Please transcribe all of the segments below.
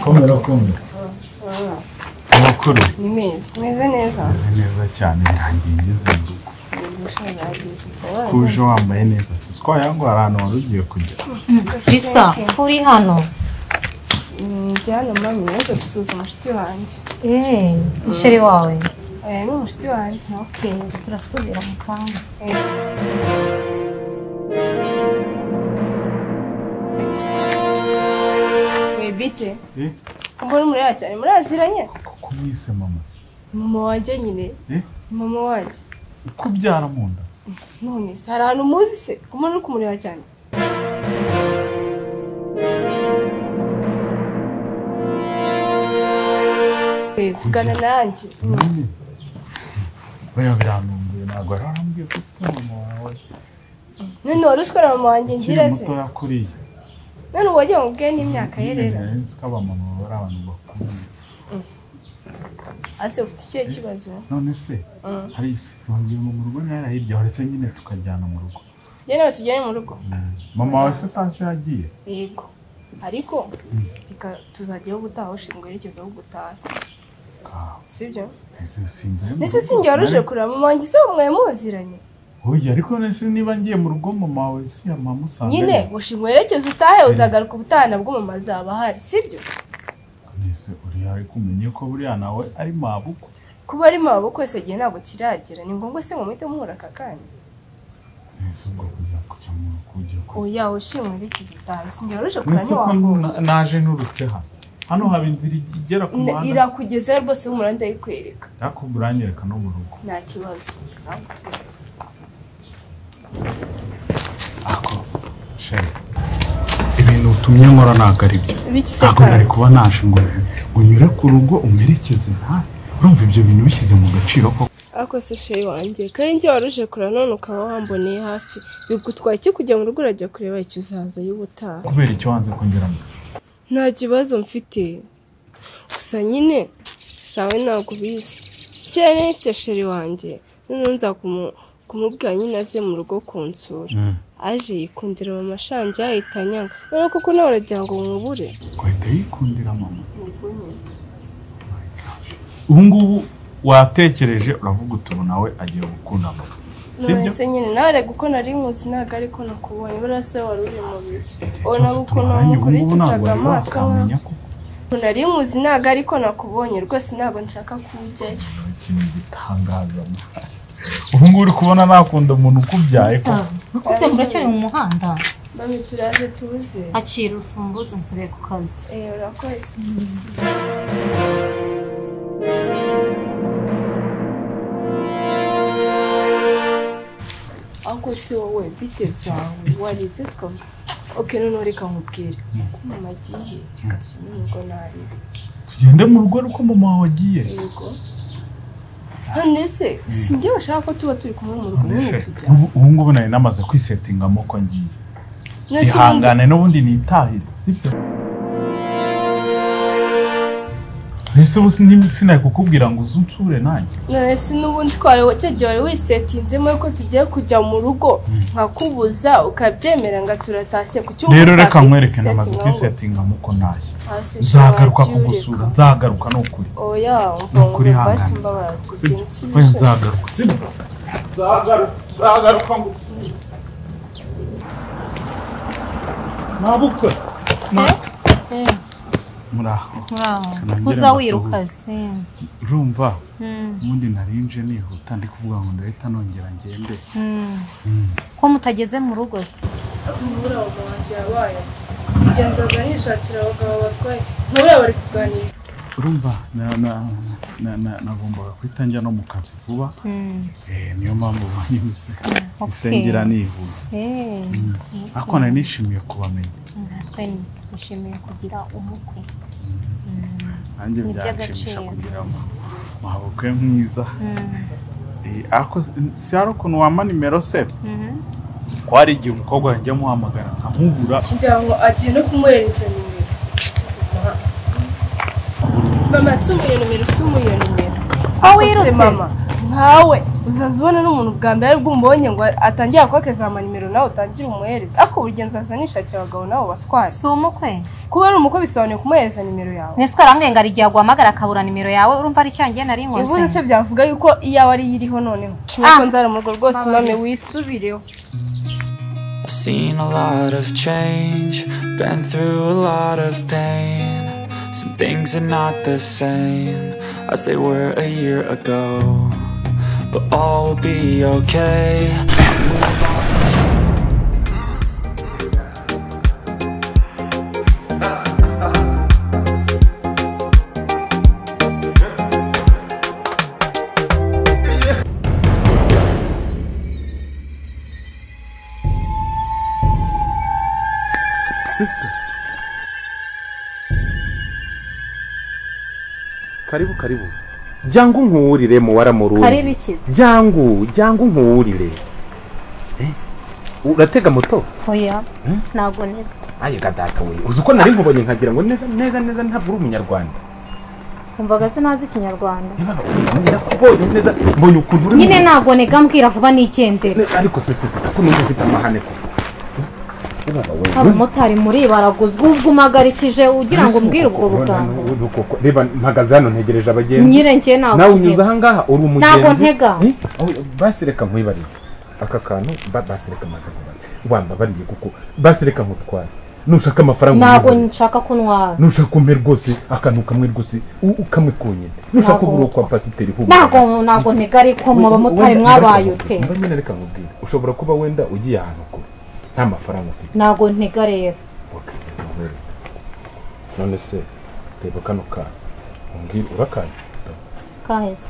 Komera. Amakuru. Ni meza. Meze neza. Meze neza cyane ntangiye ngeze mu rugo. Kuje wambaye neza. Siswa yangu ahantu wari ugiye kujya. Bisa, uri hano. Ndi hano mami naje gusuza umushiti wanjye. Musheri wawe. Ni umushiti wanjye. Okay, turasubira mu kanya. Bite? Mbona mureba cyane muraziranye? Ko mwise mama. Mama wanjye nyine. Mama wanjye. Uko byara mu nda. None se hari ahantu muzi se? Kumana uri kumureba cyane. Vugana nanjye. Oya biranumbuye ntabwo arambwiye ko mama wawe. None waruswe na mama wanjye ngira se? Muto yakuriye. None wajya mubwiye n'imyaka ye rero. Nzi ko abamama bari abantu bakuru. Ase ufite ikihe kibazo? None se hari isongiye mu rugo ntara hirya uretse nyine tukajyana mu rugo. Je nawe tujyane mu rugo. Mama wawe se sancho yagiye? Yego. Ariko reka tuzajyaho gutaha ushinzwe yerekezo ho gutaha. Sibyo? Nese sinjye waruje kurira mama wanjye se umwe muziranye. Oya ariko nese niba ngiye mu rugo mama wawe si amamusanze. Nyine ushinzwe yerekezo utahe uzagaruka ubutana bwo mama zaba hari, sibyo? Nese uri ari kumenye ko buriya nawe ari mabukwe. Kuba ari mabukwe se gihe ntabwo kiragera ni ngombwa se mumite muhura kakanya. Nese ubwo kujya mu rugo Oya ushinzwe yerekezo utahe sinjye waruje kurira ni wangu. Naje nurutse hano haba inzira igera ku muhanda. Irakugeza rwose umuranda yikwereka. Yakubura anyereka no mu rugo. Nta kibazo. Ako sheri ibintu utumye nkora ntabwo ari byo. Ntabwo nari kuba naje ngo unyure ku rugo umerekeze urumva ibyo bintu bishyize mu gaciro ko. Ako se sheri wanjye kare njye waruje kurira none ukaba wamboneye hafi bigutwaye iki kujya mu rugo urajya kureba icyo uzaza y'ubutaha. Kubera icyo wanze kongeramo? Nta kibazo mfite gusa nyine sawe ntabwo bizi cyane ifite sheri wanjye none nza kumubwira nyine aze mu rugo kunsura. Aje yikundira mama shanje ahita nyanga none kuko nawe uragira ngo mubure. Kwahita yikundira mama. Ubu ngubu watekereje uravuga utu nawe agiye gukunda mama. Sibyo? Se nyine nawe guko nari muzi naga ariko nakubonye burase wari uri mu biti. Ona gukono mukurikizaga amaso. Nari muzi naga ariko nakubonye rwose ntago nshaka kujyayo. Ikintu gitangaza. Ubu ngubu uri kubona nakunda umuntu ukubyaye ko. Kuko muracyari mu muhanda. Mami turaje tuze. Akira urufunguzo nsubire ku kazi. Urakoze. Ako se wowe bite byawe warize twavuga. Okay none reka nkubwire. Mama agiye katujye mu rugo nari. Tugende mu rugo uko mama wawe agiye. Yego. None se sinjye bashaka ko tuba turi kumwe mu rugo nyine tujya. Ubu ngubu nari namaze kwisettingamo ko ngiye. Ihangane n'ubundi nitahire. Sibyo? Nese ubu sinari kukubwira ngo uzunsure nanjye. Nese n'ubundi twari cyagiye wisetinzemo yuko tugiye kujya mu rugo nkakubuza ukabyemera nga turatashye ku cyumba. Rero reka nkwereke namaze kwisettingamo ko naje. Zagaruka kugusura nzagaruka no kuri. Oya umva basi mbabara tugende sibyo. Nzagaruka sibyo. Zagaruka ngo Nabukwe. Muraho. Kuza wirukaze. Urumva? Mundi narinje nihuta ndi kuvuga ngo ndahita nongera ngende. Ko mutageze mu rugo se? Mura wanje yabaye. Kugenzaza nishakira abagabo batwaye. Ntubura bari kuganira. Urumva nagombaga kwitangira no mu kazi vuba. Niyo mpamvu banyuze. Isengera nihuza. Ako nari nishimiye kubamenya. Nishimiye kugira umukwe. Nanjye byanshimisha kugira mabukwe mwiza. Ako si ari ukuntu wampa nimero se? Ko hari igihe umukobwa yanjye amuhamagara nkamubura. Kugira ngo agiye no kumuhereza nimero. Mama sumuye nimero. Aho wirutse mama. Nkawe uzazubona n'umuntu bwa mbere ari bwumbonye ngo atangiye kwakeza ama nimero nawe utangira umuhereza ariko burgenza nishakira abagabo nabo batwara si umukwe kuba ari umukwe bisobanuye kumuhereza nimero yawe neswe arangenga rigiye guhamagara akabura nimero yawe urumva ari cyangiye nari nkonse ivuze se byavuga yuko iyawe ari yiriho noneho nuko nzara mu rugo rwose mame wisubireho. I've seen a lot of change, been through a lot of pain. Some things are not the same as they were a year ago, but all will be okay. Sister, karibu jangu nkuwurire mu waramuruye karibu ikize jangu nkuwurire uratega moto oya nago neza aye gadaka we uzuko nari nkubonye nkagira ngo neza ntabwo uri umunyarwanda umvaga se nazi ikinyarwanda nakubonye neza mbonye ukuntu uri nyine nago nega mbwira vuba nigendere ariko se ko numva ufite amahane ko aba motari muri baraguzwa ubwo umagarikije ugira ngo mbwire ubwo bugambo reba mpagaze hano ntegereje abagenzi nyirenge nawe nawe unyuza aha ngaha uri umugenzi nago ntega basireka nkwibariye aka kantu basireka maze kubana bariye kuko basireka nkutwara nushaka amafaranga nago nshaka kunwara nushaka kumpe rwose akantu kamwe rwose ukamwe konyine nushaka kubura kwa pasiteri hubu nago ntega ariko mu bamotari mwabaye ute mba nyine reka nkubwire ushobora kuba wenda ugiye ahantu kure nta mafaranga ufite nago ntega rero none se reba kano ka umbwira urakanye kahise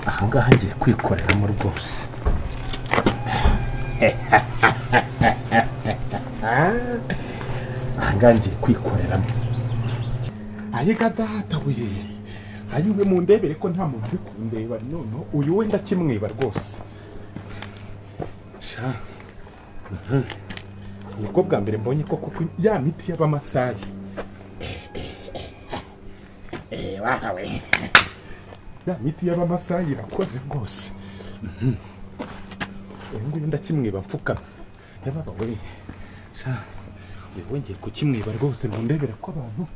ahangaha ngiye kwikoreramo rwose ahangaha ngiye kwikoreramo ayiga data we ayiwe mu ndebere ko nta muntu uri kundeba none uyu wenda kimwiba rwose sha nibwo bwa mbere mbonye koko ya miti y'abamasayi wahawe ya miti y'abamasayi irakoze rwose nguyu ndakimwiba mfukama yababa we sha uyu ngiye kukimwiba rwose mu ndebere ko abantu